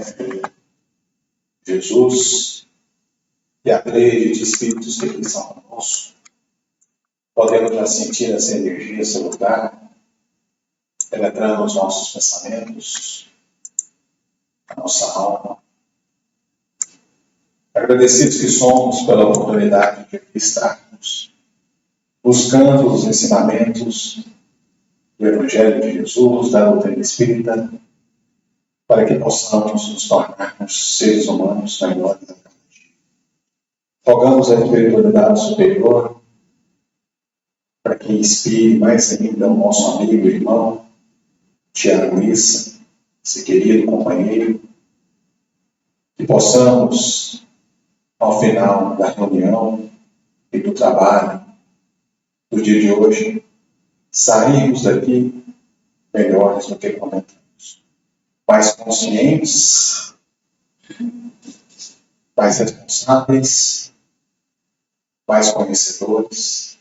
Mestre Jesus e a rede de espíritos que aqui estão conosco, podemos já sentir essa energia, esse lugar, penetrando os nossos pensamentos, a nossa alma. Agradecidos que somos pela oportunidade de aqui estarmos, buscando os ensinamentos do Evangelho de Jesus, da doutrina espírita, para que possamos nos tornarmos seres humanos melhores a cada dia. Rogamos a espiritualidade superior para que inspire mais ainda o nosso amigo e irmão Tiago Issa, esse querido companheiro, que possamos, ao final da reunião e do trabalho do dia de hoje, sairmos daqui melhores do que quando entramos, mais conscientes, mais responsáveis, mais conhecedores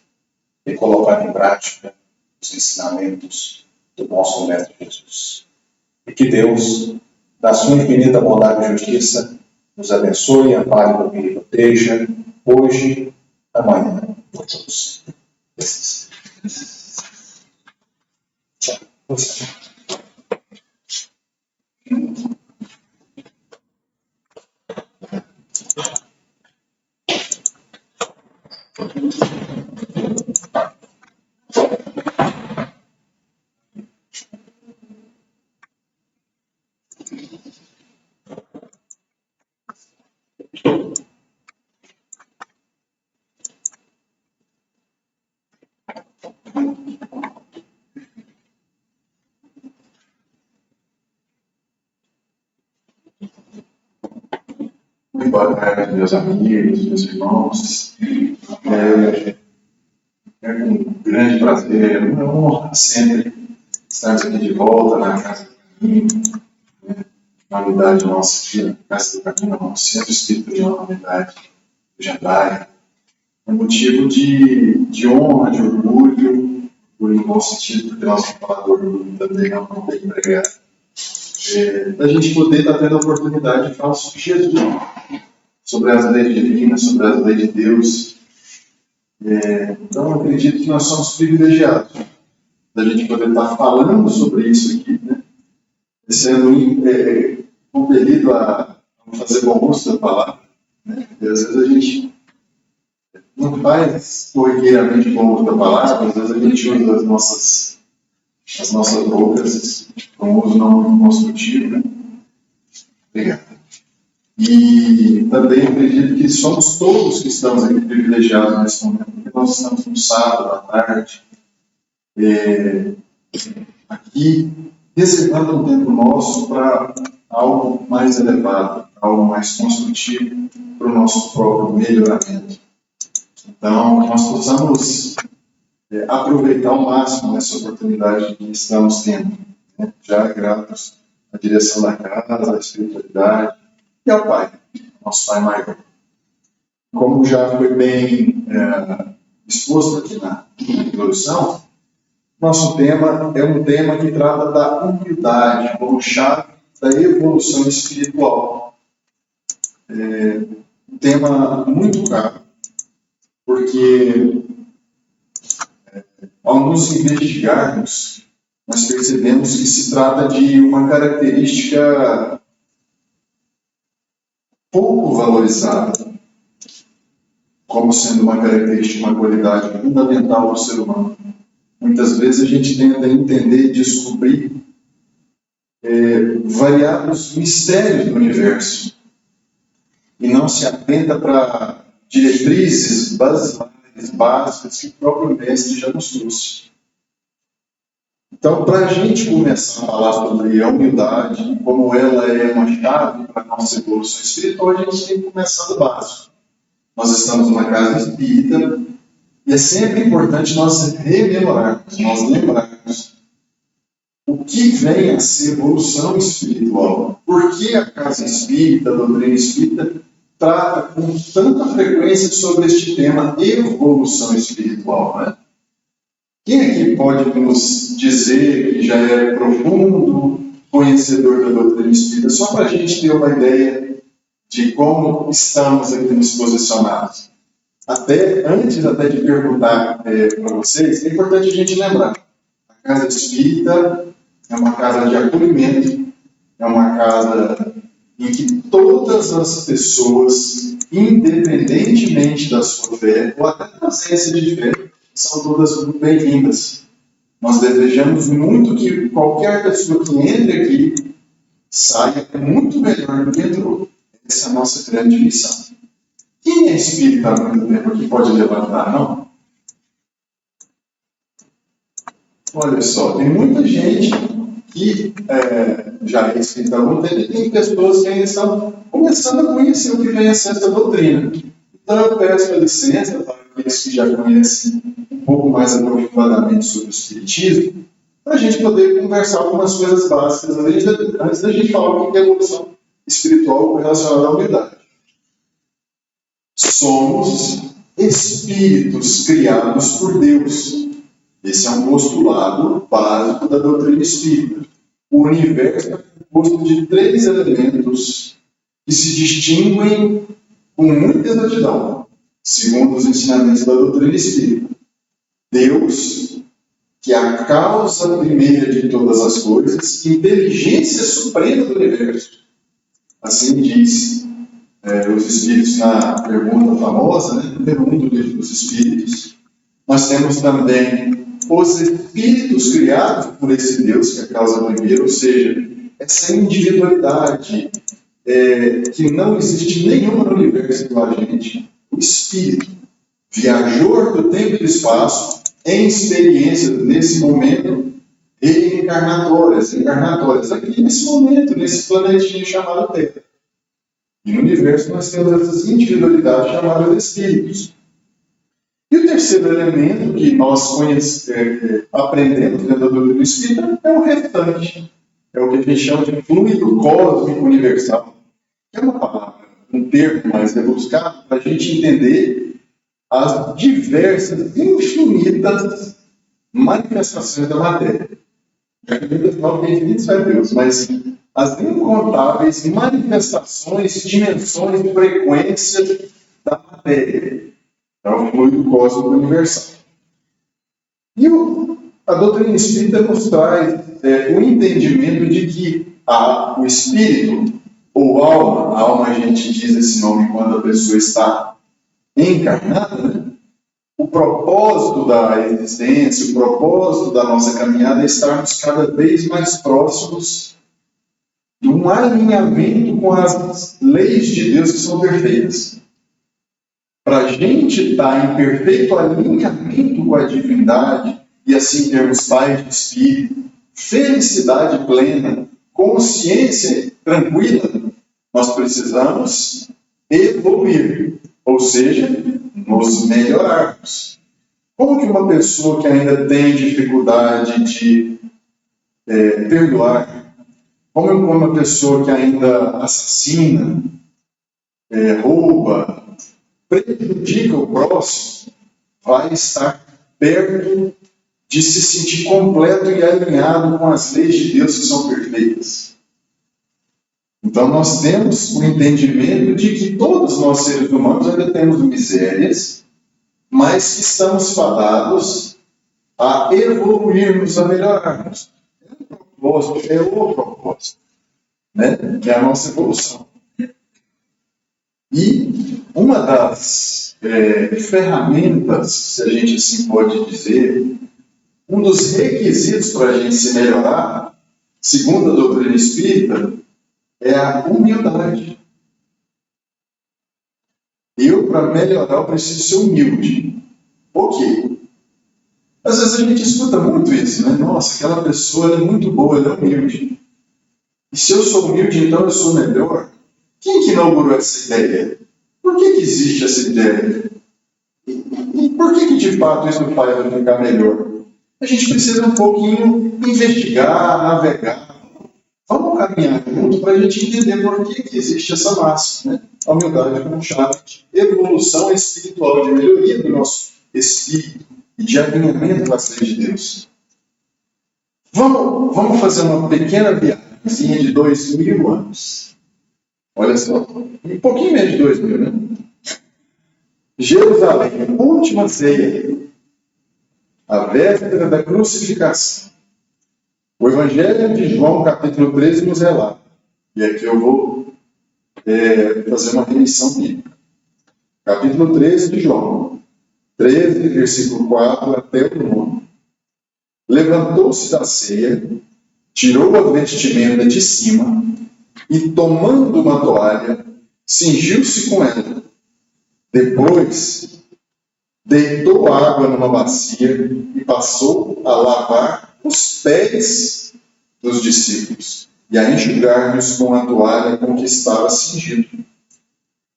e colocar em prática os ensinamentos do nosso Mestre Jesus. E que Deus, na sua infinita bondade e justiça, nos abençoe, ampare, ilumine e proteja, hoje, amanhã, por todos. Tchau. Boa tarde, meus amigos, meus irmãos. É um grande prazer, uma honra sempre estarmos aqui de volta na Casa do Caminho, na unidade nossa aqui, na Casa do Caminho, no Centro Espírita de Unidade de Jandaia. É motivo de honra, de orgulho, por um bom sentido, porque nós vamos falar do orgulho também, não tem que pregar. Da gente poder estar tendo a oportunidade de falar sobre Jesus, sobre as leis divinas, sobre as leis de Deus. Então, eu acredito que nós somos privilegiados da gente poder estar falando sobre isso aqui, né? Sendo compelido a fazer bom uso da palavra, né? Porque às vezes a gente não faz corriqueiramente bom uso da palavra, às vezes a gente usa as nossas bocas com um uso não muito construtivo, né? Obrigado. E também acredito que somos todos que estamos aqui privilegiados nesse momento, porque nós estamos no sábado à tarde, aqui reservando um tempo nosso para algo mais elevado, algo mais construtivo para o nosso próprio melhoramento. Então, que nós possamos aproveitar ao máximo essa oportunidade que estamos tendo, né? Já gratos à direção da casa, à espiritualidade e ao Pai, nosso Pai maior. Como já foi bem exposto aqui na introdução, nosso tema é um tema que trata da humildade como chave da evolução espiritual. Um tema muito caro, porque ao nos investigarmos, nós percebemos que se trata de uma característica pouco valorizada, como sendo uma característica, uma qualidade fundamental do ser humano. Muitas vezes a gente tenta entender e descobrir variados mistérios do universo e não se atenta para diretrizes básicas que o próprio Mestre já nos trouxe. Então, para a gente começar a falar sobre a humildade e como ela é uma chave para a nossa evolução espiritual, a gente tem que começar do básico. Nós estamos numa casa espírita e é sempre importante nós rememorarmos, nós lembrarmos o que vem a ser evolução espiritual. Por que a casa espírita, a doutrina espírita, trata com tanta frequência sobre este tema evolução espiritual, né? Quem aqui pode nos dizer que já é profundo conhecedor da doutrina espírita, só para a gente ter uma ideia de como estamos aqui nos posicionados. Antes até de perguntar para vocês, é importante a gente lembrar: a casa espírita é uma casa de acolhimento, é uma casa em que todas as pessoas, independentemente da sua fé, ou até da ausência de fé, são todas muito bem-vindas. Nós desejamos muito que qualquer pessoa que entre aqui saia muito melhor do que entrou. Essa é a nossa grande missão. Quem é espírita há muito tempo aqui pode levantar, não? Olha só, tem muita gente que já é espírita há algum tempo e tem pessoas que ainda estão começando a conhecer o que vem a ser essa doutrina. Então eu peço a licença para aqueles que já conhecem um pouco mais aprofundadamente sobre o espiritismo, para a gente poder conversar algumas coisas básicas antes da gente falar o que é evolução espiritual relacionada à humildade. Somos espíritos criados por Deus. Esse é um postulado básico da doutrina espírita. O universo é composto de 3 elementos que se distinguem com muita exatidão, segundo os ensinamentos da doutrina espírita. Deus, que é a causa primeira de todas as coisas, inteligência suprema do universo. Assim diz os Espíritos na pergunta famosa, número 1 do Livro dos Espíritos. Nós temos também os espíritos criados por esse Deus, que é a causa primeira, ou seja, essa individualidade que não existe nenhuma no universo igual a gente. O espírito, viajor do tempo e do espaço, em experiências nesse momento encarnatórias aqui nesse momento, nesse planetinho chamado Terra. E no universo nós temos essas individualidades chamadas espíritos. E o terceiro elemento que nós aprendemos dentro da doutrina espírita é o restante. É o que a gente chama de fluido cósmico universal. Que é uma palavra, um termo mais rebuscado para a gente entender as diversas, infinitas manifestações da matéria. Já que Deus não tem infinitos é Deus, mas as incontáveis manifestações, dimensões e frequências da matéria. É o fluido cósmico universal. E a doutrina espírita nos traz o entendimento de que o espírito, ou alma, a alma a gente diz esse nome quando a pessoa está encarnada, o propósito da existência, o propósito da nossa caminhada é estarmos cada vez mais próximos de um alinhamento com as leis de Deus que são perfeitas. Para a gente estar em perfeito alinhamento com a divindade e assim termos paz de espírito, felicidade plena, consciência tranquila, nós precisamos evoluir, ou seja, nos melhorarmos. Como que uma pessoa que ainda tem dificuldade de perdoar, como uma pessoa que ainda assassina, rouba, prejudica o próximo, vai estar perto de se sentir completo e alinhado com as leis de Deus que são perfeitas. Então nós temos o entendimento de que todos nós seres humanos ainda temos misérias, mas que estamos fadados a evoluirmos, a melhorarmos. É o propósito, que é a nossa evolução. E uma das ferramentas, se a gente assim pode dizer, um dos requisitos para a gente se melhorar, segundo a doutrina espírita, é a humildade. Eu, para melhorar, eu preciso ser humilde. Por quê? Às vezes a gente escuta muito isso, Nossa, aquela pessoa é muito boa, ela é humilde. E se eu sou humilde, então eu sou melhor? Quem que inaugurou essa ideia? Por que existe essa ideia? E por que de fato isso faz eu ficar melhor? A gente precisa um pouquinho investigar, navegar. Vamos caminhar junto para a gente entender por que existe essa máxima, A humildade como chave de evolução espiritual, de melhoria do nosso espírito e de alinhamento com as leis de Deus. Vamos fazer uma pequena viagem Vinha de 2000 anos. Olha só, um pouquinho menos de 2000, né? Jerusalém, última ceia, a véspera da crucificação. O Evangelho de João, capítulo 13, nos relata. E aqui eu vou fazer uma remissão bíblica. Capítulo 13 de João, 13, versículo 4 até o 9. Levantou-se da ceia, tirou a vestimenta de cima e, tomando uma toalha, cingiu-se com ela. Depois, deitou água numa bacia e passou a lavar os pés dos discípulos e a enxugar-lhes com a toalha com que estava cingido.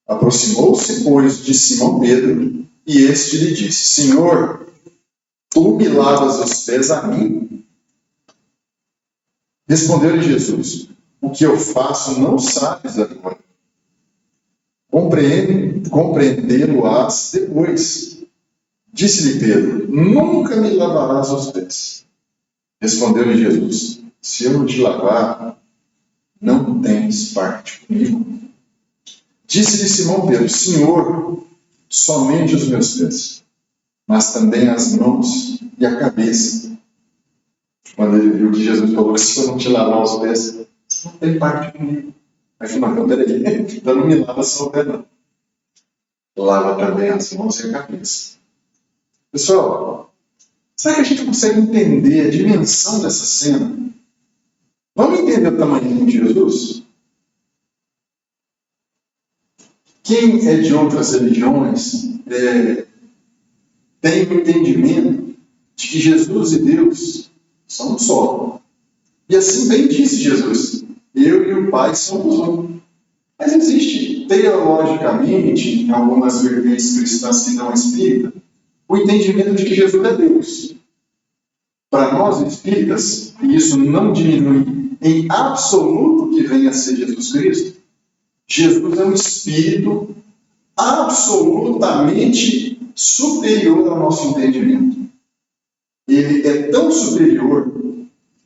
Aproximou-se, pois, de Simão Pedro e este lhe disse: Senhor, tu me lavas os pés a mim? Respondeu-lhe Jesus: o que eu faço não sabes agora. Compreendê-lo-ás depois. Disse-lhe Pedro: nunca me lavarás os pés. Respondeu-lhe Jesus: se eu te lavar, não tens parte comigo. Disse-lhe Simão Pedro: Senhor, somente os meus pés, mas também as mãos e a cabeça. Quando ele viu que Jesus falou: se eu não te lavar os pés, você não tem parte comigo. Aí falou: não, peraí, então não me lava só o pé, não. Lava também as mãos e a cabeça. Pessoal, será que a gente consegue entender a dimensão dessa cena? Vamos entender o tamanho de Jesus? Quem é de outras religiões tem o entendimento de que Jesus e Deus são um só. E assim bem disse Jesus: eu e o Pai somos um. Mas existe, teologicamente, em algumas vertentes cristãs que não espírita, o entendimento de que Jesus é Deus. Para nós espíritas, e isso não diminui em absoluto que venha a ser Jesus Cristo, Jesus é um espírito absolutamente superior ao nosso entendimento. Ele é tão superior,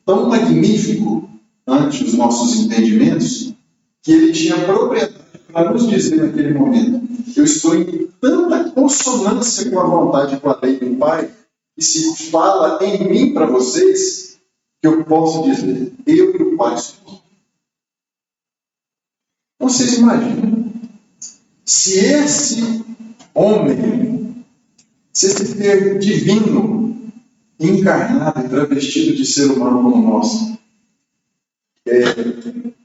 tão magnífico ante os nossos entendimentos, que ele tinha propriedade para nos dizer naquele momento: eu estou em tanta consonância com a vontade e com a lei do Pai, que se fala em mim para vocês, que eu posso dizer: eu e o Pai somos. Vocês imaginam, se esse homem, se esse ser divino, encarnado e travestido de ser humano como nós,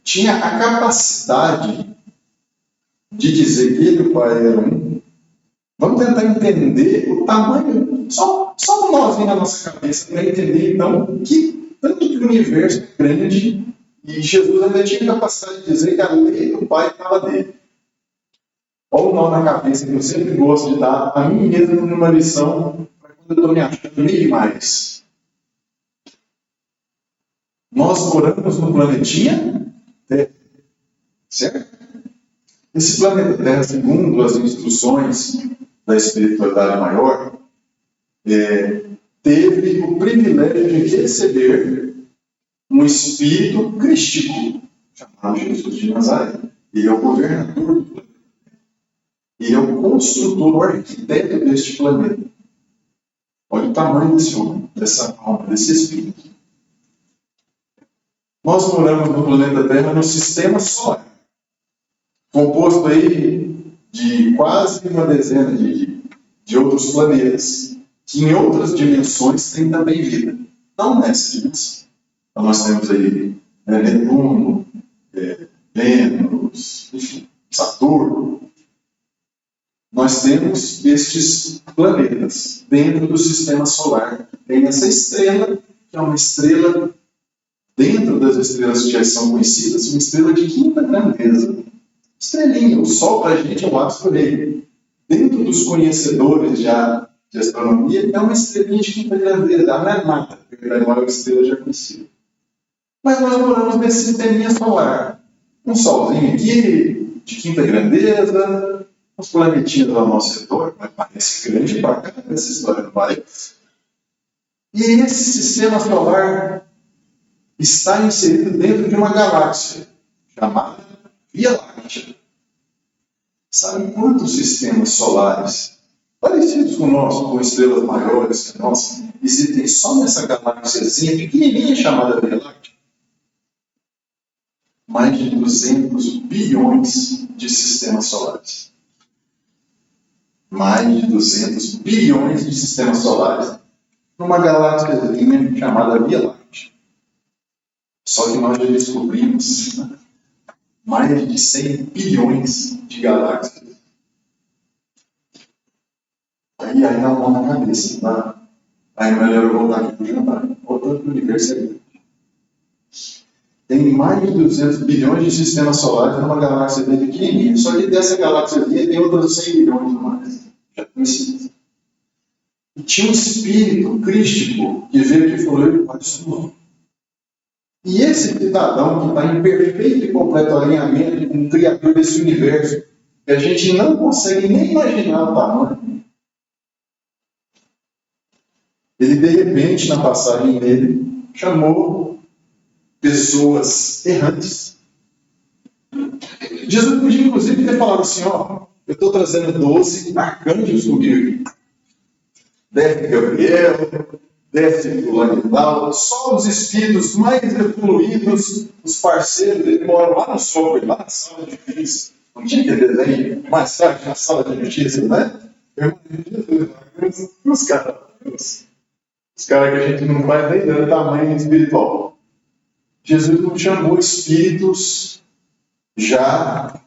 tinha a capacidade de dizer que ele e o Pai eram um, vamos tentar entender o tamanho, só um nozinho na nossa cabeça, para entender então que tanto que o universo é grande. E Jesus ainda tinha capacidade de dizer que a lei do Pai estava dele. Olha o nó na cabeça que eu sempre gosto de dar a mim mesmo numa lição, para quando eu estou me achando meio demais. Nós moramos no planetinha Terra, certo? Esse planeta Terra, segundo as instruções da espiritualidade maior, teve o privilégio de receber um espírito crístico, chamado Jesus de Nazaré. Ele é o governador do planeta. Ele é o construtor, o arquiteto deste planeta. Olha o tamanho desse homem, dessa alma, desse espírito. Nós moramos no planeta Terra, no sistema solar, composto aí de quase uma dezena de outros planetas, que em outras dimensões têm também vida. Não nessa dimensão. Então nós temos aí Netuno, Vênus, enfim, Saturno. Nós temos estes planetas dentro do sistema solar. Tem essa estrela, que é uma estrela, dentro das estrelas que já são conhecidas, uma estrela de quinta grandeza. Estrelinha, o Sol para a gente é um astro rei. Dentro dos conhecedores já de astronomia, é uma estrelinha de quinta grandeza. Ela não é nada, porque ela é uma estrela já conhecida. Mas nós moramos nesse sisteminha solar. Um solzinho aqui, de quinta grandeza, uns planetinhas ao nosso redor, mas parece grande pra caramba essa história do parece. E esse sistema solar está inserido dentro de uma galáxia chamada Via Láctea. Sabe quantos sistemas solares parecidos com o nosso, com estrelas maiores que nós, existem só nessa galáxiazinha pequenininha chamada Via Láctea? Mais de 200 bilhões de sistemas solares. Mais de 200 bilhões de sistemas solares numa galáxiazinha chamada Via Láctea. Só que nós já descobrimos mais de 100 bilhões de galáxias. Aí dá um nó na cabeça, tá? Aí é melhor eu voltar aqui para o jantar. Voltando para o universo grande. Tem mais de 200 bilhões de sistemas solares numa galáxia bem pequenininha. Só que dessa galáxia ali tem outras 100 bilhões ou mais. Já conhecidas. E tinha um espírito crístico que veio aqui e falou: eu faço tudo. E esse cidadão que está em perfeito e completo alinhamento com o Criador desse universo, que a gente não consegue nem imaginar o tamanho, ele de repente, na passagem dele, chamou pessoas errantes. Jesus podia inclusive ter falado assim: ó, eu estou trazendo 12 arcanjos comigo. Desce Gabriel, desce fulano e tal, só os espíritos mais evoluídos, os parceiros, eles moram lá no software, lá na sala de justiça. Não tinha aquele desenho mais tarde na sala de justiça, né? Os caras que a gente não faz nem ideia do tamanho espiritual. Jesus não chamou espíritos já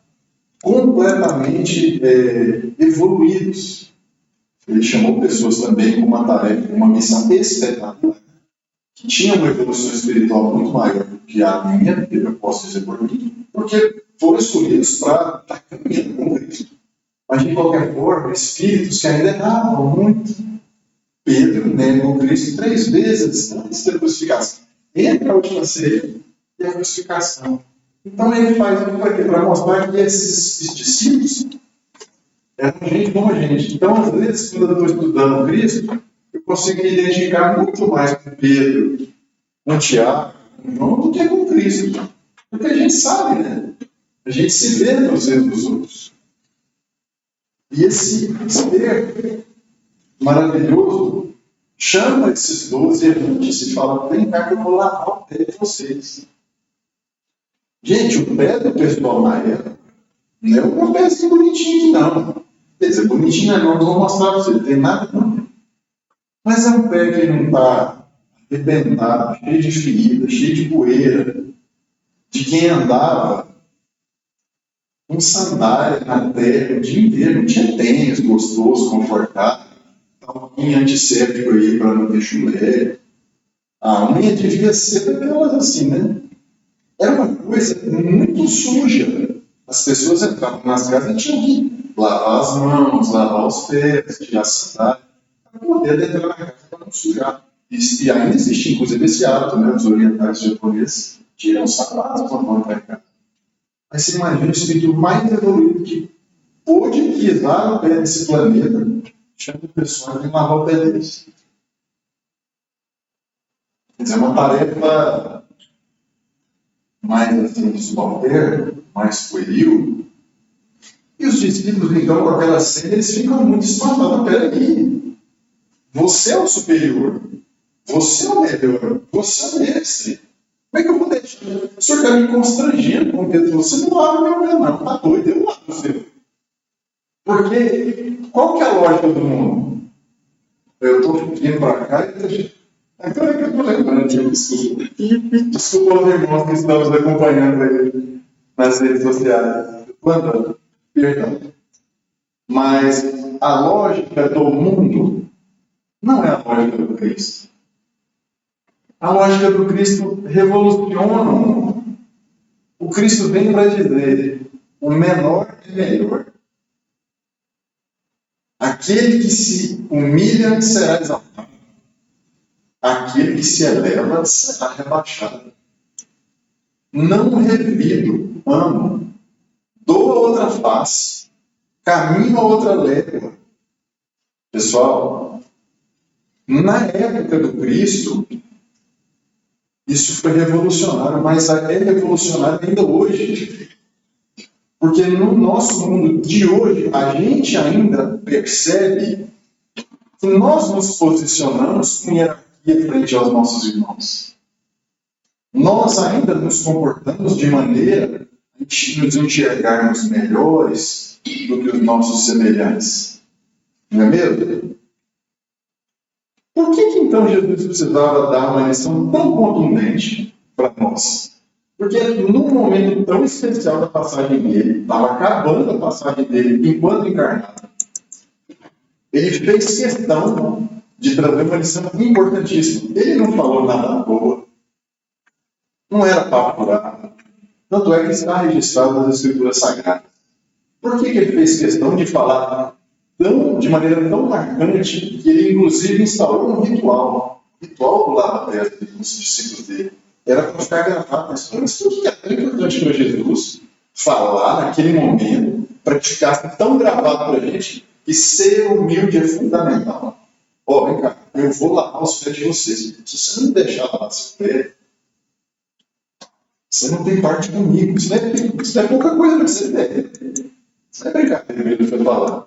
completamente evoluídos. Ele chamou pessoas também com uma tarefa, uma missão espetacular, que tinham uma evolução espiritual muito maior do que a minha, que eu posso dizer por mim, porque foram escolhidos para estar caminhando com Cristo. Mas, de qualquer forma, espíritos que ainda erravam muito. Pedro negou Cristo 3 vezes antes da crucificação. Entre a última ceia e a crucificação. Então, ele faz isso para quê? Para mostrar que esses discípulos eram gente como a gente. Então, às vezes, quando eu estou estudando Cristo, eu consigo me identificar muito mais com Pedro, com Tiago, com João, do que com Cristo. Porque a gente sabe, né? A gente se vê nos erros dos outros. E esse ser maravilhoso chama esses 12 errantes e fala: vem cá que eu vou lavar o pé de vocês. Gente, o pé do pessoal na época não é um pezinho bonitinho, não. Quer dizer, bonitinho não vou mostrar para você, não tem nada não. Mas é um pé que não está arrebentado, cheio de ferida, cheio de poeira, de quem andava com sandália na terra o dia inteiro, não tinha tênis gostoso, confortável, estava um antisséptico aí para não ter chulé. A unha devia ser daquelas assim, né? Era uma coisa muito suja. As pessoas entravam nas casas e tinham que lavar as mãos, lavar os pés, tirar a sandália, para poder entrar na casa para não sujar. E ainda existe, inclusive, esse hábito, né? Os orientais japoneses tiram os sapatos para não entrar em casa. Mas você imagina o espírito mais evoluído que pôde pisar no pé desse planeta, chama o pessoal de lavar o pé deles. Quer dizer, é uma tarefa mais assim, subalterno, mais pueril. E os discípulos, então, com aquela cena, eles ficam muito espantados. Peraí, você é o superior, você é o melhor, você é o mestre. Como é que eu vou deixar? O senhor está me constrangendo com Pedro. Você não lava meu pé, não. Está doido, eu lavo o seu. Porque qual que é a lógica do mundo? Eu estou vindo para cá e agora que eu estou lembrando de um desculpa. Desculpa aos irmãos que estamos acompanhando aí nas redes sociais. Perdão. Mas a lógica do mundo não é a lógica do Cristo. A lógica do Cristo revoluciona o mundo. O Cristo vem para dizer: o menor é melhor. Aquele que se humilha será exaltado. Aquele que se eleva será rebaixado. Não revido, amo, dou a outra face, caminho a outra légua. Pessoal, na época do Cristo, Isso foi revolucionário, mas é revolucionário ainda hoje. Porque no nosso mundo de hoje, a gente ainda percebe que nós nos posicionamos com hierarquia frente aos nossos irmãos. Nós ainda nos comportamos de maneira a nos enxergarmos melhores do que os nossos semelhantes. Não é mesmo? Por que então Jesus precisava dar uma lição tão contundente para nós? Porque num momento tão especial da passagem dele, estava acabando a passagem dele enquanto encarnado, ele fez questão de trazer uma lição importantíssima. Ele não falou nada à toa. Não era papo furado. Tanto é que está registrado nas Escrituras Sagradas. Por que ele fez questão de falar de maneira tão marcante que ele, inclusive, instaurou um ritual? O ritual do lava-pés dos discípulos dele. Era para ficar gravado na história. Mas por que é tão importante para Jesus falar naquele momento, para que ficasse tão gravado para a gente, que ser humilde é fundamental? Vem cá, eu vou lavar os pés de vocês. Se você não me deixar lavar seu pé, você não tem parte comigo. Isso não é pouca coisa para você ter. Isso não é brincadeira mesmo que eu falar.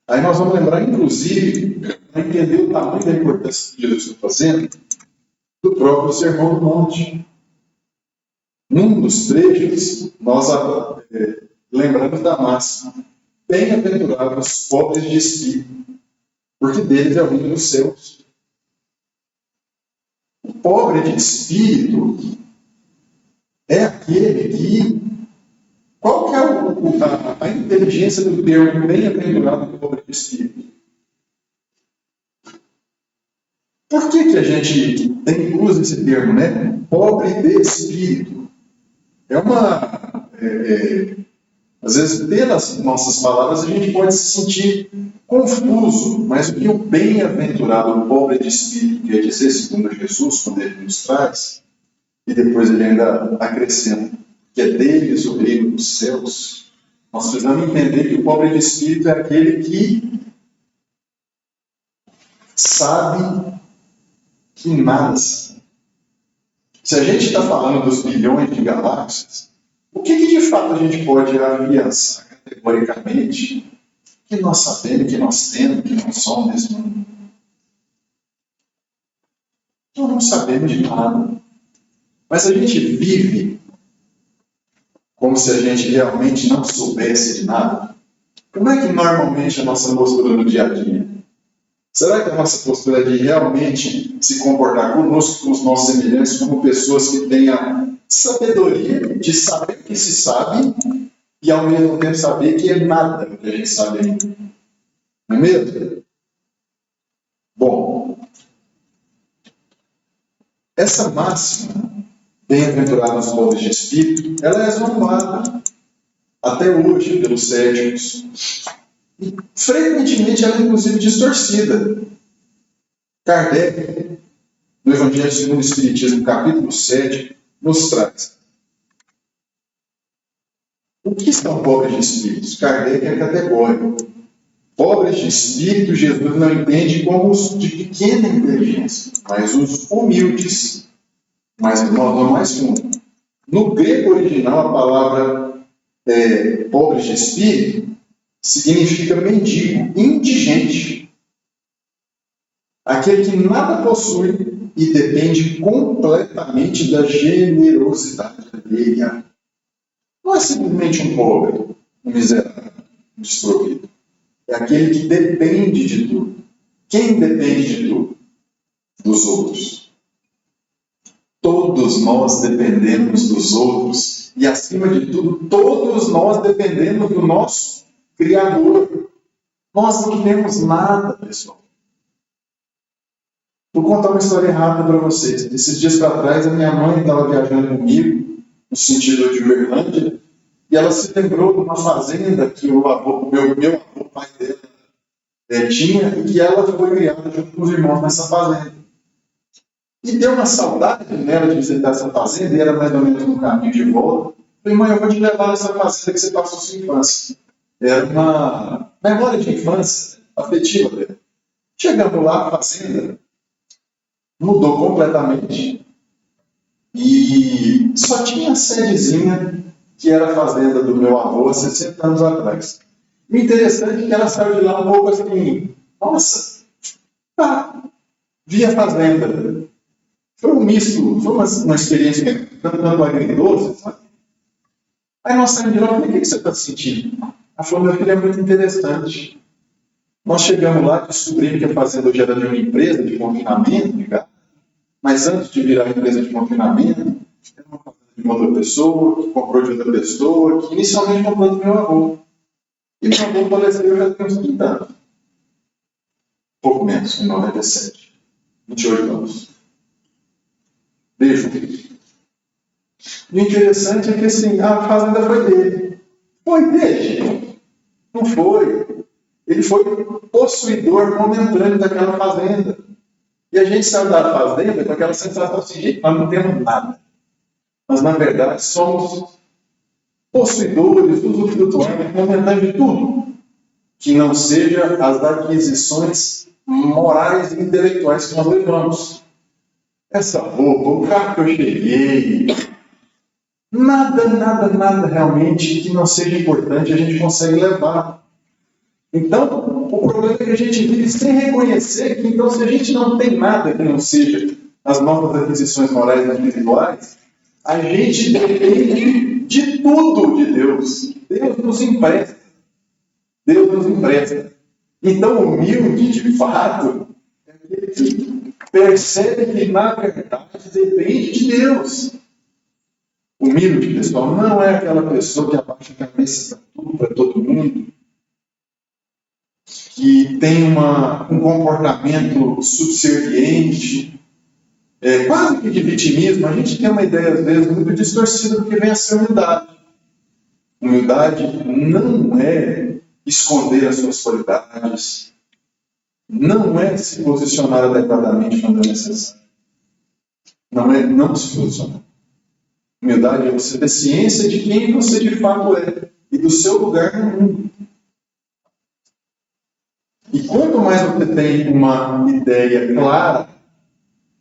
Aí nós vamos lembrar, inclusive, para entender o tamanho da importância que Jesus está fazendo, do próprio Sermão do Monte. Num dos trechos, nós lembramos da máxima: bem-aventurados os pobres de espírito, porque deles é o reino dos céus. O pobre de espírito é aquele que... Qual que é a inteligência do termo bem-aventurado do pobre de espírito? Por que a gente usa esse termo, né? Pobre de espírito. Às vezes, pelas nossas palavras, a gente pode se sentir confuso, mas o que o bem-aventurado, o pobre de espírito, quer dizer, segundo Jesus, quando ele nos traz, e depois ele ainda acrescenta que é deles o reino dos céus, nós precisamos entender que o pobre de espírito é aquele que sabe que nada sabe. Se a gente está falando dos bilhões de galáxias, o que de fato a gente pode afiançar categoricamente que nós sabemos, que nós temos, que nós somos nesse mundo? Nós não sabemos de nada. Mas a gente vive como se a gente realmente não soubesse de nada. Como é que normalmente a nossa postura no dia a dia? Será que a nossa postura é de realmente se comportar conosco, com os nossos semelhantes, como pessoas que têm a sabedoria de saber que se sabe e ao mesmo tempo saber que é nada do que a gente sabe ainda? Não é mesmo? Bom, essa máxima, bem-aventurados os pobres de espírito, ela é zombada até hoje pelos céticos. E, frequentemente, ela é inclusive distorcida. Kardec, no Evangelho segundo o Espiritismo, capítulo 7, nos traz: o que são pobres de espíritos? Kardec é categórico. Pobres de espírito, Jesus não entende como os de pequena inteligência, mas os humildes, mas de modo mais fundo. No grego original, a palavra pobres de espírito significa mendigo, indigente. Aquele que nada possui e depende completamente da generosidade alheia. Não é simplesmente um pobre, um miserável, um desprovido. É aquele que depende de tudo. Quem depende de tudo? Dos outros. Todos nós dependemos dos outros. E, acima de tudo, todos nós dependemos do nosso Criador. Nós não temos nada, pessoal. Vou contar uma história rápida para vocês. Esses dias para trás, a minha mãe estava viajando comigo, no sentido de Uberlândia, e ela se lembrou de uma fazenda que meu avô, o pai dela, tinha, e que ela foi criada junto com os irmãos nessa fazenda. E deu uma saudade nela de visitar essa fazenda, e era mais ou menos no caminho de volta. Falei, mãe, eu vou te levar nessa fazenda que você passou sua infância. Era uma memória de infância afetiva dela. Chegamos lá, a fazenda, mudou completamente e só tinha a sedezinha que era a fazenda do meu avô há 60 anos atrás. O interessante é que ela saiu de lá um pouco assim, nossa, tá, vi a fazenda. Foi um misto, foi uma experiência tanto agridoce, sabe? Aí nós saímos de lá, o que você está sentindo? Ela falou, meu filho, é muito interessante. Nós chegamos lá, descobrimos que a fazenda hoje era de uma empresa de confinamento, mas antes de virar empresa de confinamento, era uma fazenda de uma outra pessoa, que comprou de outra pessoa, que inicialmente comprou do meu avô. E meu avô faleceu já tem uns 30 anos. Pouco menos, em 97. 28 anos. Beijo. O interessante é que assim, a fazenda foi dele. Foi dele. Não foi. Ele foi possuidor momentâneo daquela fazenda. E a gente saiu da fazenda com aquela sensação assim, gente, nós não temos nada. Mas, na verdade, somos possuidores, usufrutuários momentâneos de tudo. Que não seja as aquisições morais e intelectuais que nós levamos. Essa roupa, o carro que eu cheguei, nada realmente que não seja importante a gente consegue levar. Então, o problema é que a gente vive sem reconhecer que, então, se a gente não tem nada que não seja as nossas aquisições morais e individuais, a gente depende de tudo de Deus. Deus nos empresta. Deus nos empresta. Então, o humilde, de fato, é aquele que percebe que, na verdade, depende de Deus. Humilde, pessoal, não é aquela pessoa que abaixa a cabeça para tudo, para todo mundo, que tem um comportamento subserviente, quase que de vitimismo. A gente tem uma ideia, às vezes, muito distorcida do que vem a ser humildade. Humildade não é esconder as suas qualidades, não é se posicionar adequadamente quando é necessário. Não é não se posicionar. Humildade é você ter ciência de quem você de fato é e do seu lugar no mundo. E quanto mais você tem uma ideia clara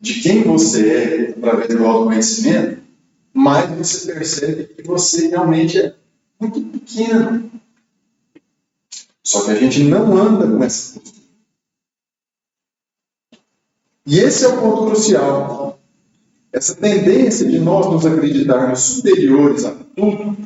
de quem você é através do autoconhecimento, mais você percebe que você realmente é muito pequeno. Só que a gente não anda com essa postura. E esse é o ponto crucial. Essa tendência de nós nos acreditarmos superiores a tudo,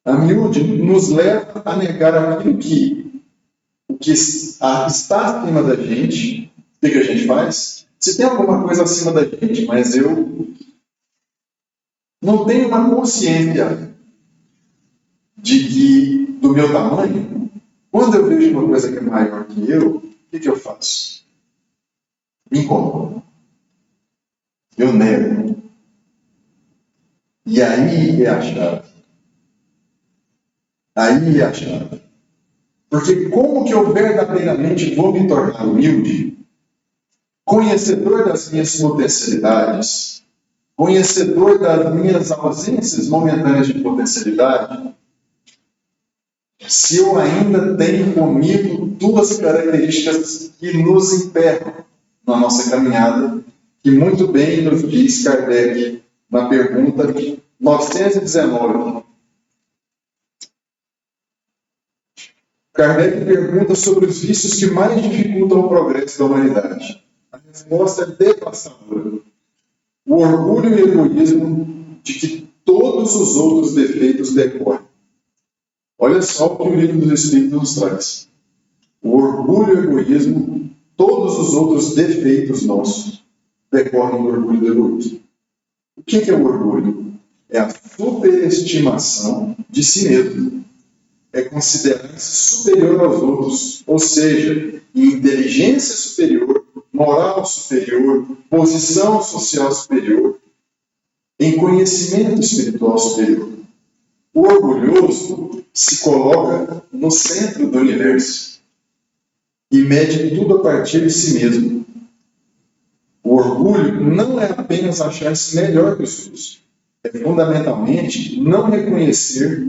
a miúde, nos leva a negar aquilo que está acima da gente. O que a gente faz? Se tem alguma coisa acima da gente, mas eu não tenho uma consciência de que, do meu tamanho, quando eu vejo uma coisa que é maior que eu, o que eu faço? Me incomodo. Eu nego. E aí é a chave. Aí é a chave. Porque como que eu verdadeiramente vou me tornar humilde, conhecedor das minhas potencialidades, conhecedor das minhas ausências momentâneas de potencialidade, se eu ainda tenho comigo duas características que nos emperram na nossa caminhada, que muito bem nos diz Kardec na pergunta 919. Kardec pergunta sobre os vícios que mais dificultam o progresso da humanidade. A resposta é devastadora. O orgulho e o egoísmo de que todos os outros defeitos decorrem. Olha só o que o Livro dos Espíritos nos traz. O orgulho e o egoísmo, todos os outros defeitos nossos decorrem do orgulho e do egoísmo. O que é o orgulho? É a superestimação de si mesmo. É considerar-se superior aos outros, ou seja, em inteligência superior, moral superior, posição social superior, em conhecimento espiritual superior. O orgulhoso se coloca no centro do universo e mede tudo a partir de si mesmo. O orgulho não é apenas achar-se melhor que os outros, é fundamentalmente não reconhecer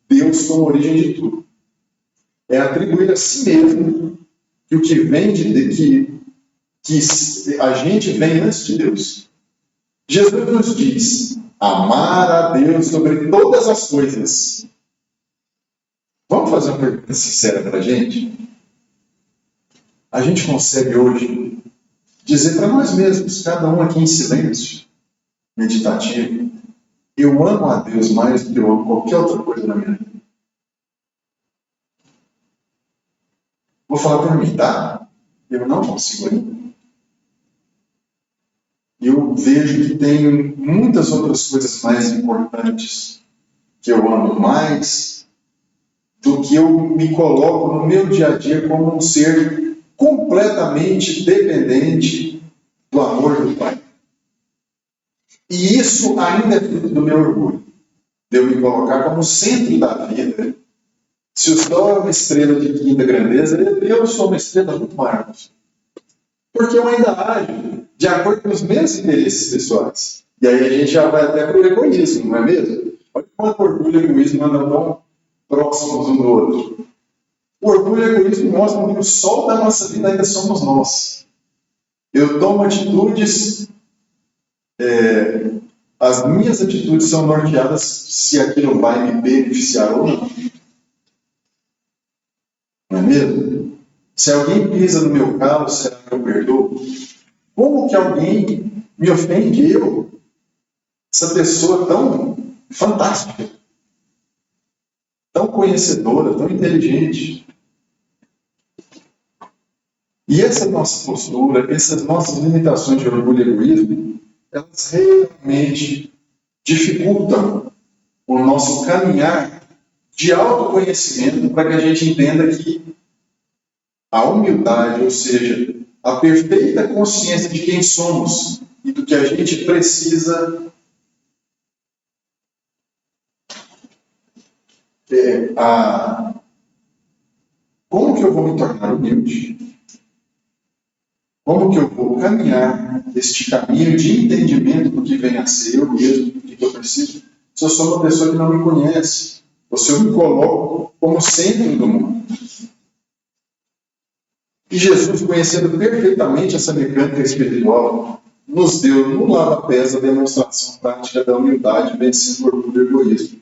Deus como origem de tudo. É atribuir a si mesmo que o que vem que que a gente vem antes de Deus. Jesus nos diz: amar a Deus sobre todas as coisas. Vamos fazer uma pergunta sincera para a gente? A gente consegue hoje dizer para nós mesmos, cada um aqui em silêncio, meditativo, eu amo a Deus mais do que eu amo qualquer outra coisa na minha vida? Vou falar por mim, tá? Eu não consigo ainda. Eu vejo que tem muitas outras coisas mais importantes que eu amo mais do que eu me coloco no meu dia a dia como um ser completamente dependente do amor do Pai. E isso ainda é fruto do meu orgulho, de eu me colocar como centro da vida. Se o sol é uma estrela de quinta grandeza, eu sou uma estrela muito maior. Porque eu ainda ajo de acordo com os meus interesses pessoais. E aí a gente já vai até para o egoísmo, não é mesmo? Olha quanto orgulho e egoísmo andam tão próximos um do outro. O orgulho e o egoísmo mostram que o sol da nossa vida ainda somos nós. Eu tomo atitudes, as minhas atitudes são norteadas se aquilo vai me beneficiar ou não. Não é mesmo? Se alguém pisa no meu calo, será que eu perdoo? Como que alguém me ofende? Eu, essa pessoa tão fantástica, tão conhecedora, tão inteligente. E essa nossa postura, essas nossas limitações de orgulho e egoísmo, elas realmente dificultam o nosso caminhar de autoconhecimento para que a gente entenda que a humildade, ou seja, a perfeita consciência de quem somos e do que a gente precisa como que eu vou me tornar humilde? Como que eu vou caminhar este caminho de entendimento do que vem a ser eu mesmo, do que eu preciso, se eu sou uma pessoa que não me conhece, ou se eu me coloco como centro do mundo? E Jesus, conhecendo perfeitamente essa mecânica espiritual, nos deu no lava-pés a demonstração prática da humildade, vencendo o orgulho e o egoísmo.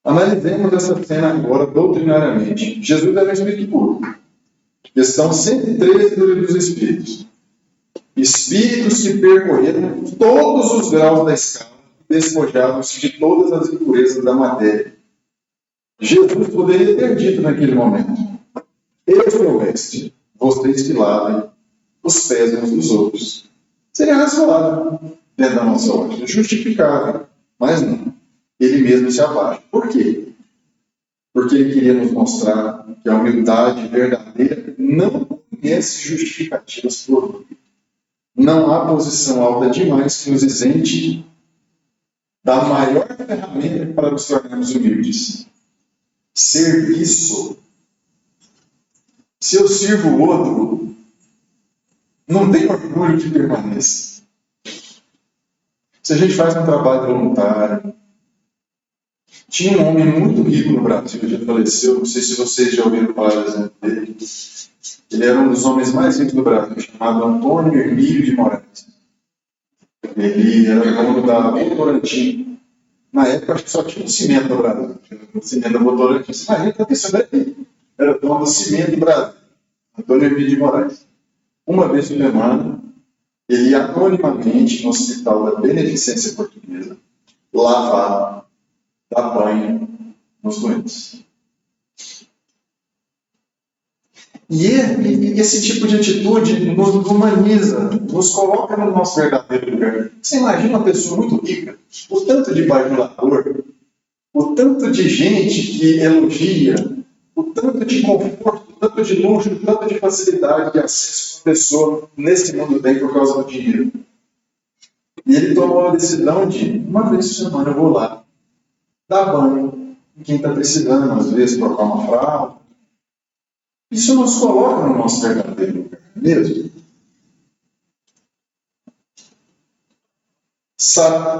Analisemos essa cena agora doutrinariamente. Jesus era um espírito puro. Questão 113 do Livro dos Espíritos. Espíritos que percorreram todos os graus da escala, despojados de todas as impurezas da matéria. Jesus poderia ter dito naquele momento: eu sou o mestre, vocês que lavem os pés uns dos outros. Seria razoável, dentro da nossa ótica, justificável, mas não. Ele mesmo se abaixa. Por quê? Porque ele queria nos mostrar que a humildade verdadeira não conhece justificativas por orgulho. Não há posição alta demais que nos isente da maior ferramenta para nos tornarmos humildes: serviço. Se eu sirvo o outro, não tem orgulho que permaneça. Se a gente faz um trabalho voluntário. Tinha um homem muito rico no Brasil, que já faleceu, não sei se vocês já ouviram falar do exemplo dele. Ele era um dos homens mais ricos do Brasil, chamado Antônio Hermílio de Moraes. Ele era dono da Votorantim. Na época, acho que só tinha um cimento no Brasil. O cimento da Votorantim. Você imagina que a pessoa era dono do cimento do Brasil. Antônio Hermílio de Moraes. Uma vez por semana, ele ia anonimamente no Hospital da Beneficência Portuguesa lavar, dar banho nos doentes. E esse tipo de atitude nos humaniza, nos coloca no nosso verdadeiro lugar. Você imagina uma pessoa muito rica, o tanto de bajulador, o tanto de gente que elogia, o tanto de conforto, o tanto de luxo, o tanto de facilidade de acesso que uma pessoa nesse mundo tem por causa do dinheiro. E ele tomou a decisão de, uma vez por semana, eu vou lá, dar banho em quem está precisando, às vezes, trocar uma fralda. Isso nos coloca no nosso verdadeiro lugar, mesmo.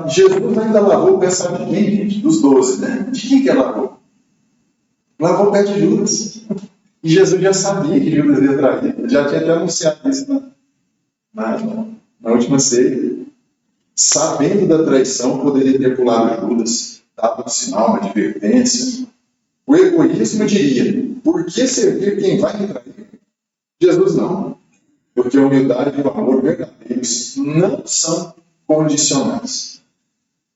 Jesus ainda lavou o pé, sabe de quem, gente? Dos 12, né? De quem que lavou? Lavou o pé de Judas. E Jesus já sabia que Judas ia trair. Ele já tinha até anunciado isso na última ceia. Sabendo da traição, poderia ter pulado Judas, dado um sinal, uma advertência. O egoísmo diria: por que servir quem vai me trair? Jesus não. Porque a humildade e o amor verdadeiros não são condicionais.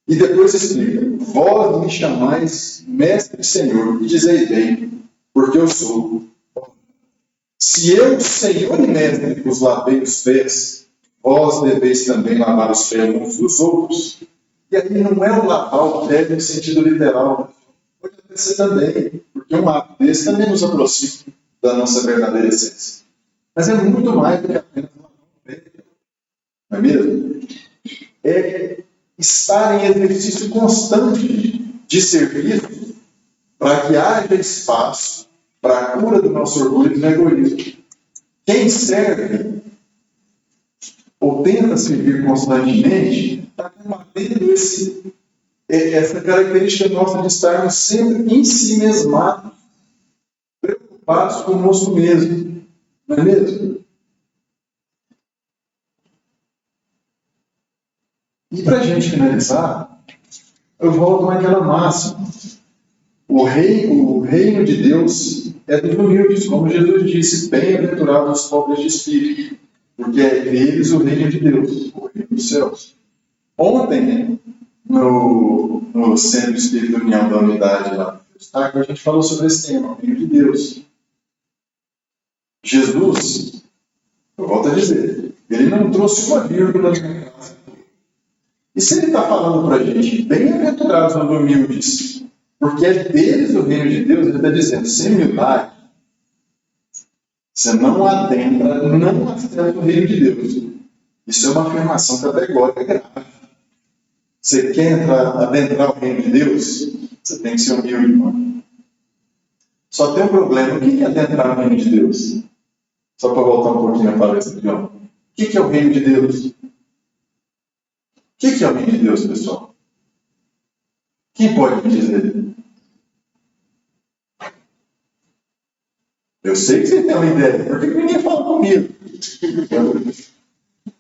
E depois explica: vós me chamais mestre e senhor, e dizeis bem, porque eu sou. Se eu, senhor e mestre, vos lavei os pés, vós deveis também lavar os pés uns dos outros. E aí não é o lavar o pé no sentido literal. Pode até ser também, porque um ato desse também nos aproxima da nossa verdadeira essência. Mas é muito mais do que apenas lavar o pé. Não é mesmo? É estar em exercício constante de serviço para que haja espaço para a cura do nosso orgulho e do egoísmo. Quem serve ou tenta servir constantemente está combatendo essa característica nossa de estarmos sempre em si mesmados, preocupados conosco mesmo. Não é mesmo? E para a gente finalizar, eu volto naquela máxima. O reino de Deus é dos humildes, como Jesus disse: bem-aventurados os pobres de espírito, porque é deles o reino de Deus, o reino dos céus. Ontem, no Centro Espírita União da Unidade, lá no Eustáquio, a gente falou sobre esse tema, o reino de Deus. Jesus, eu volto a dizer, ele não trouxe uma vírgula na casa. E se ele está falando para a gente: bem-aventurados os humildes, porque é deles o reino de Deus, ele está dizendo: sem humildade, você não adentra, não acessa o reino de Deus. Isso é uma afirmação categórica grave. Você quer adentrar o reino de Deus? Você tem que ser humilde, irmão. Só tem um problema: o que é adentrar o reino de Deus? Só para voltar um pouquinho à palestra de ontem. O que é o reino de Deus? O que é o reino de Deus, pessoal? Quem pode me dizer? Eu sei que você tem uma ideia. Por que ninguém fala comigo? O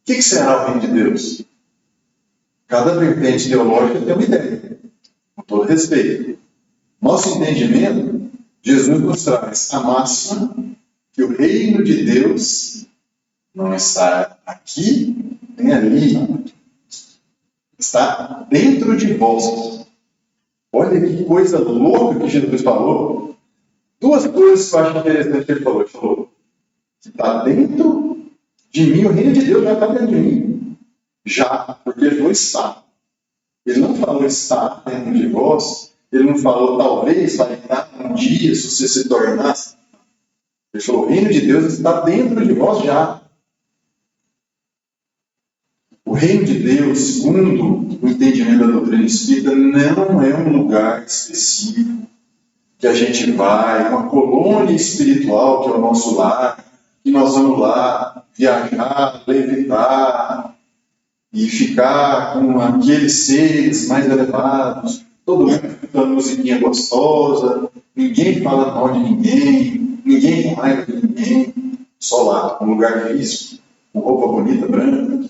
que será o reino de Deus? Cada vertente teológica tem uma ideia. Com todo respeito. Nosso entendimento, Jesus nos traz a máxima que o reino de Deus não está aqui nem ali. Está dentro de vós. Olha que coisa louca que Jesus falou. Duas coisas que eu acho interessante que ele falou. Ele falou: está dentro de mim, o reino de Deus já está dentro de mim. Já, porque ele falou está. Ele não falou está dentro de vós. Ele não falou talvez vai estar um dia se você se tornasse. Ele falou: o reino de Deus está dentro de vós já. O reino de Deus, segundo o entendimento da doutrina espírita, não é um lugar específico que a gente vai, uma colônia espiritual que é o nosso lar, que nós vamos lá viajar, levitar e ficar com aqueles seres mais elevados, todo mundo escutando musiquinha gostosa, ninguém fala mal de ninguém, ninguém com raiva de ninguém, só lá, um lugar físico, com roupa bonita, branca.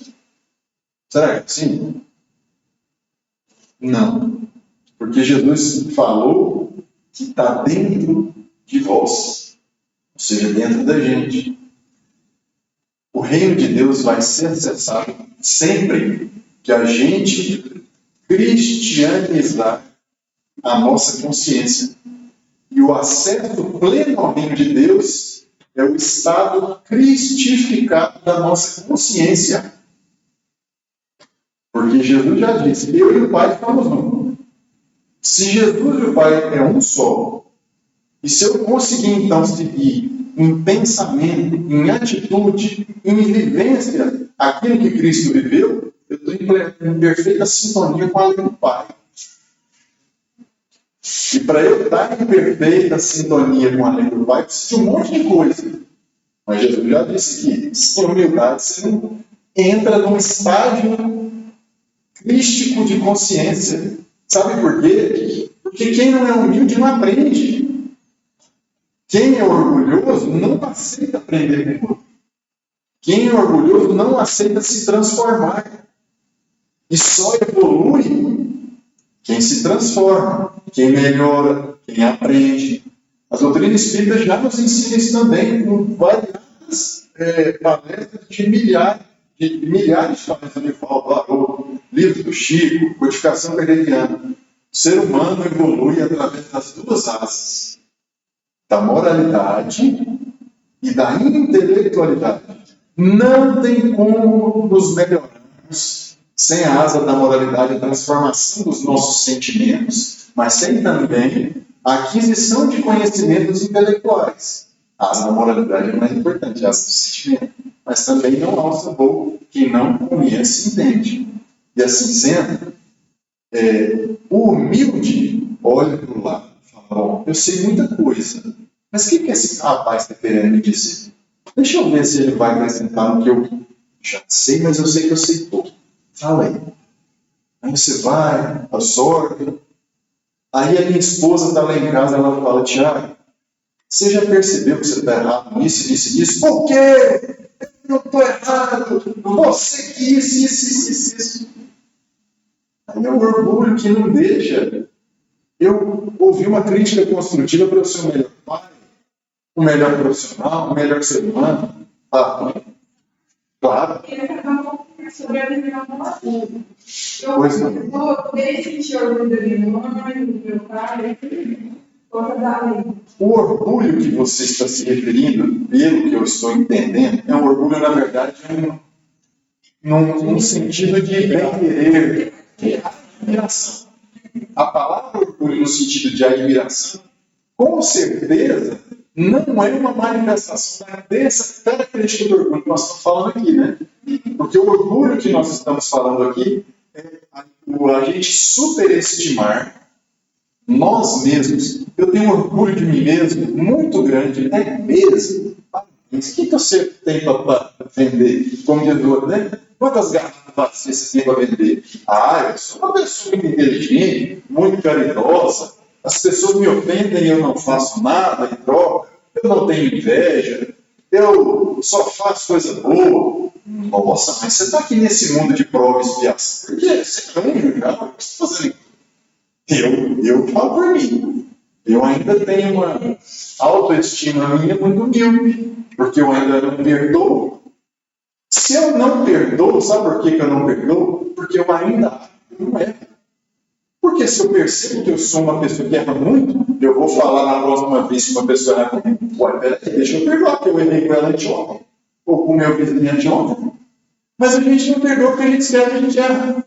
Será que é assim? Não. Porque Jesus falou que está dentro de vós, ou seja, dentro da gente. O reino de Deus vai ser acessado sempre que a gente cristianizar a nossa consciência. E o acesso pleno ao reino de Deus é o estado cristificado da nossa consciência. Porque Jesus já disse: eu e o Pai somos um. Se Jesus e o Pai é um só, e se eu conseguir então seguir em pensamento, em atitude, em vivência, aquilo que Cristo viveu, eu estou em perfeita sintonia com a lei do Pai. E para eu estar em perfeita sintonia com a lei do Pai, preciso de um monte de coisa. Mas Jesus já disse que, sem humildade, você não entra num estágio crístico de consciência. Sabe por quê? Porque quem não é humilde não aprende. Quem é orgulhoso não aceita aprender com o outro. Quem é orgulhoso não aceita se transformar. E só evolui quem se transforma, quem melhora, quem aprende. A doutrina espírita já nos ensina isso também, com variadas palestras de milhares de palestras de Valdo Haroldo, livros do Chico, codificação kardeciana. O ser humano evolui através das duas asas, da moralidade e da intelectualidade. Não tem como nos melhorarmos sem a asa da moralidade, a transformação dos nossos sentimentos, mas sem também a aquisição de conhecimentos intelectuais. A asa da moralidade é mais importante, a asa do sentimento. Mas também não alça voo quem não conhece e entende. E assim sendo, o humilde olha para o lado e fala, bom, eu sei muita coisa, mas o que esse rapaz está querendo me dizer? Deixa eu ver se ele vai acrescentar no que eu já sei, mas eu sei que eu sei pouco. Fala aí. Aí você vai, absorve. Aí a minha esposa está lá em casa, ela fala, Tiago, você já percebeu que você está errado nisso, nisso e nisso? Por quê? Eu estou errado. Você que isso. Aí é o orgulho que não deixa eu ouvir uma crítica construtiva para eu ser o melhor pai, o melhor profissional, o melhor ser humano. Claro. Sobre a visão do adulto. Pois não. Eu poderia sentir orgulho da minha mãe, do meu pai, coisa da lei. O orgulho que você está se referindo, pelo que eu estou entendendo, é um orgulho, na verdade, num sentido de bem-querer, de admiração. A palavra orgulho no sentido de admiração, com certeza, não é uma manifestação dessa característica do orgulho que nós estamos falando aqui, né? Porque o orgulho que nós estamos falando aqui é a gente superestimar nós mesmos. Eu tenho orgulho de mim mesmo muito grande, é mesmo. Mas o que você tem para vender? Como diz o outro, né? Quantas garrafas vazias você tem para vender? Eu sou uma pessoa muito inteligente, muito caridosa. As pessoas me ofendem e eu não faço nada em troca. Eu não tenho inveja. Eu só faço coisa boa. Nossa, mas você está aqui nesse mundo de prova e expiação. Por quê? Você é anjo já? O que você está fazendo? Eu falo por mim. Eu ainda tenho uma autoestima minha muito humilde, porque eu ainda não perdoo. Se eu não perdoo, sabe por que eu não perdoo? Porque eu ainda não erro. Porque se eu percebo que eu sou uma pessoa que erra muito, eu vou falar na próxima vez que uma pessoa erra comigo. Ué, peraí, deixa eu perdoar, porque eu errei com ela anteontem, ou com o meu vizinho anteontem. Mas a gente não perdoa porque a gente esquece que a gente erra.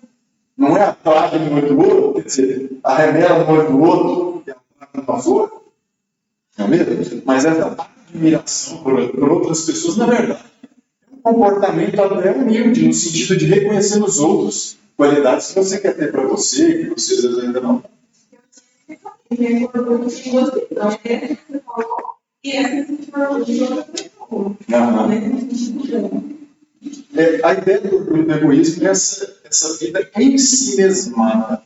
Não é a praga no olho do outro, quer dizer, a remela no olho do outro e a praga na flor. Não é mesmo? Mas essa admiração por outras pessoas, na verdade, é um comportamento até humilde, no sentido de reconhecer nos outros qualidades que você quer ter para você, que você às vezes ainda não. E orgulho de duas visões, né? Você falou, e essa sentir orgulho de outra pessoa. A ideia do orgulho do egoísmo é essa vida em si mesmada.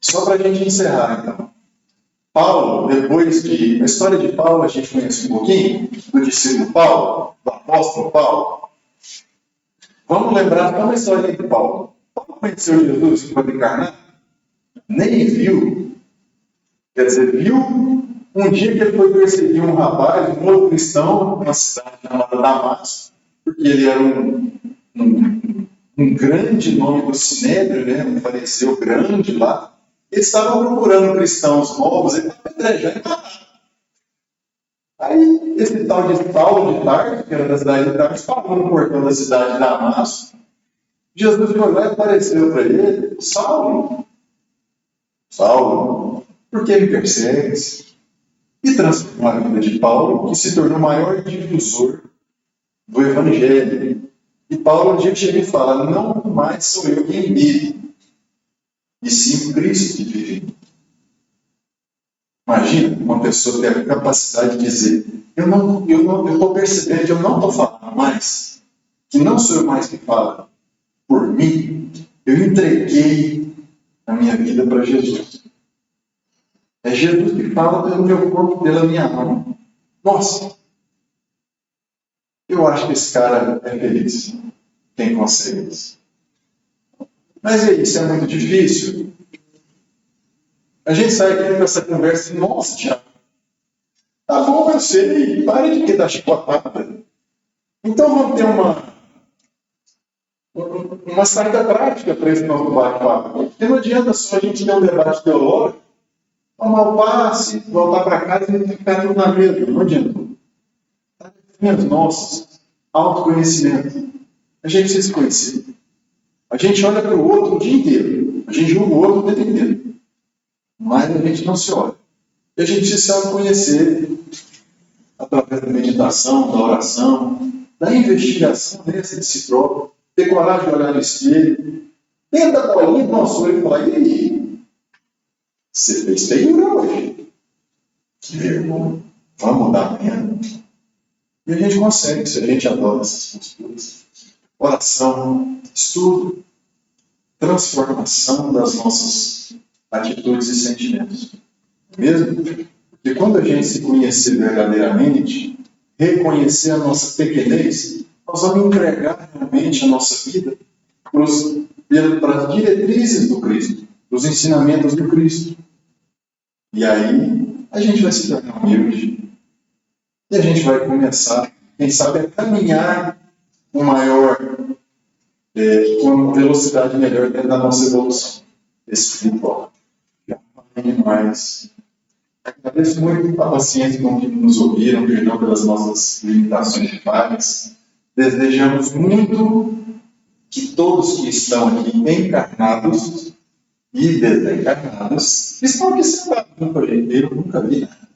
Só para a gente encerrar, então. Paulo, depois de... A história de Paulo a gente conhece um pouquinho, do discípulo Paulo, do apóstolo Paulo. Vamos lembrar qual é a história de Paulo. Paulo conheceu Jesus enquanto encarnado? Nem viu. Quer dizer, viu um dia que ele foi perseguir um rapaz, um outro cristão, numa cidade chamada Damasco, porque ele era um grande nome do Sinédrio, né? Um fariseu grande lá. Eles estavam procurando cristãos novos, ele estava apedrejando e matando. Aí, esse tal de Paulo de Tarso, que era da cidade de Tarso, parou no portão da cidade de Damasco. Jesus foi lá e apareceu para ele: Saulo, por que me persegues? E transformou a vida de Paulo, que se tornou o maior difusor do Evangelho. E Paulo um dia chega e fala: não mais sou eu quem vive, e sim o Cristo que vive em mim. Imagina uma pessoa ter a capacidade de dizer: eu estou percebendo que eu não estou falando mais, que não sou eu mais que falo por mim, eu entreguei a minha vida para Jesus. É Jesus que fala pelo meu corpo, pela minha alma. Nossa, eu acho que esse cara é feliz. Quem consegue isso? Mas e aí, isso é muito difícil? A gente sai aqui com essa conversa e, nossa, Tiago, tá bom, eu sei, pare de que dar chicotada. Então vamos ter uma saída prática para esse nosso bate-papo. Porque não adianta só a gente ter um debate teológico, tomar o passe, voltar para casa e ficar tudo na mesa. Não adianta. Tarefinhas nossas, autoconhecimento. A gente precisa se conhecer. A gente olha para o outro o dia inteiro. A gente julga o outro o tempo inteiro. Mas a gente não se olha. E a gente precisa se autoconhecer através da meditação, da oração, da investigação nessa de si próprio. Ter coragem de olhar no espelho. Tenta a bolinha do nosso olho e falar, e aí? Você fez feio hoje? Que vergonha. Vamos mudar amanhã? E a gente consegue, se a gente adota essas posturas. Oração, estudo, transformação das nossas atitudes e sentimentos. Mesmo? Porque quando a gente se conhecer verdadeiramente, reconhecer a nossa pequenez, nós vamos entregar realmente a nossa vida para as diretrizes do Cristo, para os ensinamentos do Cristo. E aí, a gente vai se tornar humilde. E a gente vai começar, quem sabe, a caminhar com com uma velocidade melhor dentro da nossa evolução espiritual. Já falei demais. Agradeço muito a paciência com que nos ouviram, perdão pelas nossas limitações de falhas. Desejamos muito que todos que estão aqui encarnados e desencarnados estão aqui sentados junto com a gente. Eu nunca vi nada.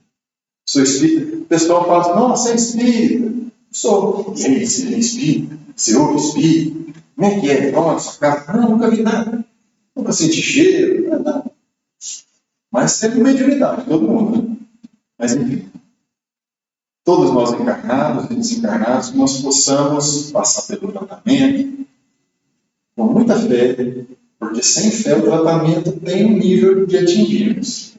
Sou espírita. O pessoal fala assim, não, você é espírita. Sou. E aí, você é espírita? Você ouve espírita? Como é que é? Nossa, cara, não, nunca vi nada. Nunca senti cheiro, nada. Mas teve mediunidade, todo mundo. Né? Mas enfim, todos nós encarnados e desencarnados, nós possamos passar pelo tratamento com muita fé, porque sem fé o tratamento tem um nível de atingirmos.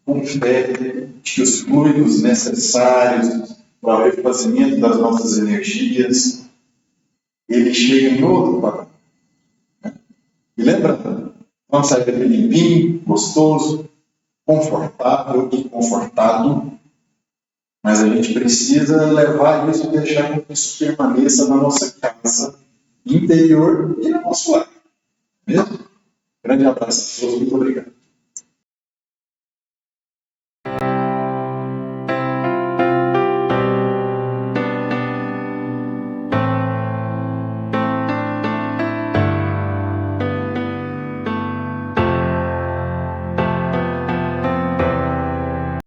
Com fé de que os fluidos necessários para o refazimento das nossas energias, ele chega em outro patamar. E lembrando, vamos sair daqui limpinho, gostoso, confortável e confortado, mas a gente precisa levar isso e deixar que isso permaneça na nossa casa interior e no nosso lar. Mesmo? Grande abraço a todos, muito obrigado.